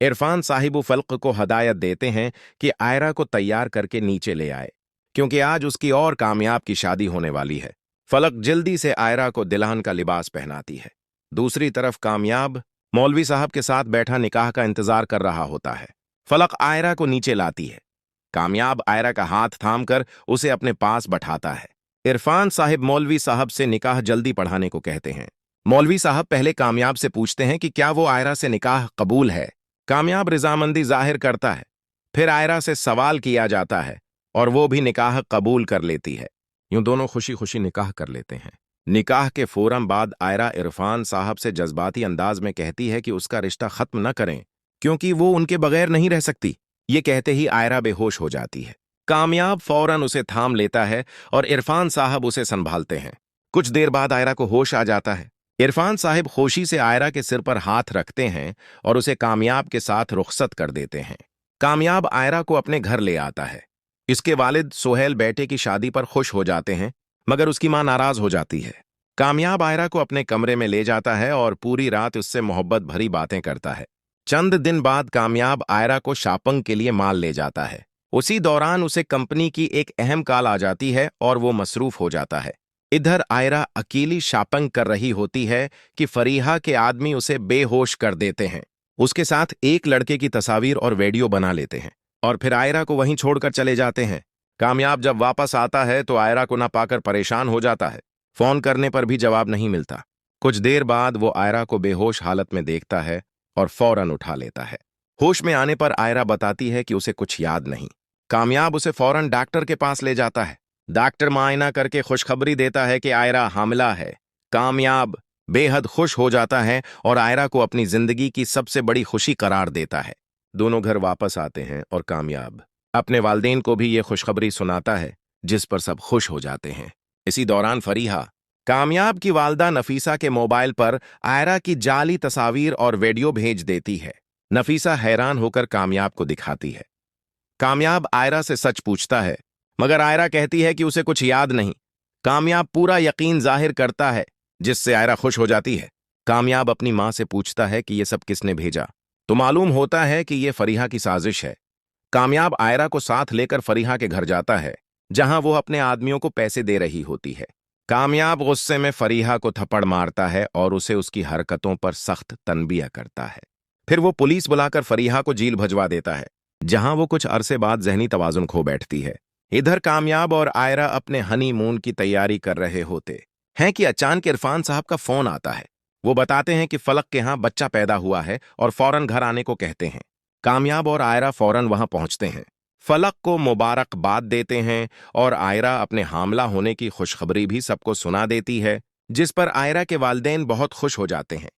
Irfan Sahib folk को हदायत देते हैं कि आयरा को तैयार करके नीचे ले आए, क्योंकि आज उसकी और कामयाब की शादी होने वाली है। फलक जल्दी से आयरा को दुल्हन का लिबास पहनाती है। दूसरी तरफ कामयाब मौलवी साहब के साथ बैठा निकाह का इंतजार कर रहा होता है। फलक आयरा को नीचे लाती है। कामयाब आयरा का हाथ थामकर उसे अपने पास बैठाता है। इरफान साहिब मौलवी साहब से निकाह जल्दी पढ़ाने को कहते हैं। मौलवी साहब पहले कामयाब से पूछते हैं कि क्या वो आयरा से निकाह कबूल है। कामयाब रिजामंदी जाहिर करता है। फिर आयरा से सवाल किया जाता है और वो भी निकाह कबूल कर लेती है। यूं दोनों खुशी खुशी निकाह कर लेते हैं। निकाह के फौरन बाद आयरा इरफान साहब से जज्बाती अंदाज में कहती है कि उसका रिश्ता खत्म न करें, क्योंकि वो उनके बगैर नहीं रह सकती। ये कहते ही आयरा बेहोश हो जाती है। कामयाब फौरन उसे थाम लेता है और इरफान साहब उसे संभालते हैं। कुछ देर बाद आयरा को होश आ जाता है। इरफान साहिब खुशी से आयरा के सिर पर हाथ रखते हैं और उसे कामयाब के साथ रुखसत कर देते हैं। कामयाब आयरा को अपने घर ले आता है। इसके वालिद सोहेल बेटे की शादी पर खुश हो जाते हैं, मगर उसकी मां नाराज हो जाती है। कामयाब आयरा को अपने कमरे में ले जाता है और पूरी रात उससे मोहब्बत भरी बातें करता है। चंद दिन बाद कामयाब आयरा को शापिंग के लिए माल ले जाता है। उसी दौरान उसे कंपनी की एक अहम कॉल आ जाती है और वो मसरूफ हो जाता है। इधर आयरा अकेली शापिंग कर रही होती है कि फरीहा के आदमी उसे बेहोश कर देते हैं। उसके साथ एक लड़के की तस्वीर और वीडियो बना लेते हैं और फिर आयरा को वहीं छोड़कर चले जाते हैं। कामयाब जब वापस आता है तो आयरा को ना पाकर परेशान हो जाता है। फोन करने पर भी जवाब नहीं मिलता। कुछ देर बाद वो आयरा को बेहोश हालत में देखता है और फौरन उठा लेता है। होश में आने पर आयरा बताती है कि उसे कुछ याद नहीं। कामयाब उसे फौरन डॉक्टर के पास ले जाता है। डॉक्टर मुआयना करके खुशखबरी देता है कि आयरा हामिला है। कामयाब बेहद खुश हो जाता है और आयरा को अपनी जिंदगी की सबसे बड़ी खुशी करार देता है। दोनों घर वापस आते हैं और कामयाब अपने वालिदैन को भी ये खुशखबरी सुनाता है, जिस पर सब खुश हो जाते हैं। इसी दौरान फरीहा कामयाब की वालदा नफीसा के मोबाइल पर आयरा की जाली तस्वीर और वीडियो भेज देती है। नफीसा हैरान होकर कामयाब को दिखाती है। कामयाब आयरा से सच पूछता है, मगर आयरा कहती है कि उसे कुछ याद नहीं। कामयाब पूरा यकीन जाहिर करता है, जिससे आयरा खुश हो जाती है। कामयाब अपनी मां से पूछता है कि यह सब किसने भेजा, तो मालूम होता है कि यह फरीहा की साजिश है। कामयाब आयरा को साथ लेकर फरीहा के घर जाता है, जहां वो अपने आदमियों को पैसे दे रही होती है। कामयाब गुस्से में फरीहा को थप्पड़ मारता है और उसे उसकी हरकतों पर सख्त तनबिया करता है। फिर वो पुलिस बुलाकर फरीहा को जेल भजवा देता है, जहां वो कुछ अरसे बाद जहनी तवाजुन खो बैठती है। इधर कामयाब और आयरा अपने हनीमून की तैयारी कर रहे होते हैं कि अचानक इरफान साहब का फोन आता है। वो बताते हैं कि फलक के यहां बच्चा पैदा हुआ है और फौरन घर आने को कहते हैं। कामयाब और आयरा फौरन वहां पहुंचते हैं। फलक को मुबारकबाद देते हैं और आयरा अपने हामला होने की खुशखबरी भी सबको सुना देती है, जिस पर आयरा के वालिदैन बहुत खुश हो जाते हैं।